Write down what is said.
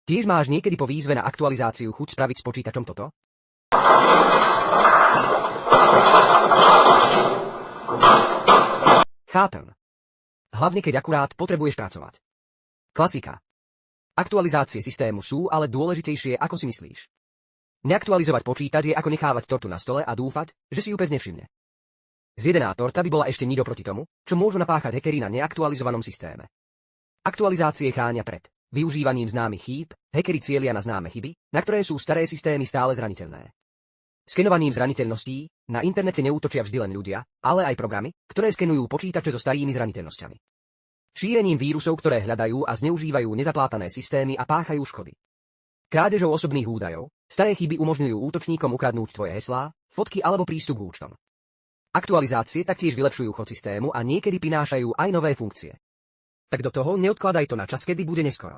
Tiež máš niekedy po výzve na aktualizáciu chuť spraviť s počítačom toto? Chápem. Hlavne keď akurát potrebuješ pracovať. Klasika. Aktualizácie systému sú ale dôležitejšie, ako si myslíš. Neaktualizovať počítač je ako nechávať tortu na stole a dúfať, že si ju pes nevšimne. Zjedená torta by bola ešte nido proti tomu, čo môžu napáchať hackeri na neaktualizovanom systéme. Aktualizácie chránia pred využívaním známych chýb, hackeri cielia na známe chyby, na ktoré sú staré systémy stále zraniteľné. Skenovaním zraniteľností na internete neútočia vždy len ľudia, ale aj programy, ktoré skenujú počítače so starými zraniteľnosťami. Šírením vírusov, ktoré hľadajú a zneužívajú nezaplátané systémy a páchajú škody. Krádežou osobných údajov, staré chyby umožňujú útočníkom ukradnúť tvoje heslá, fotky alebo prístup k účtom. Aktualizácie taktiež vylepšujú chod systému a niekedy prinášajú aj nové funkcie. Tak do toho neodkladaj to na čas, kedy bude neskoro.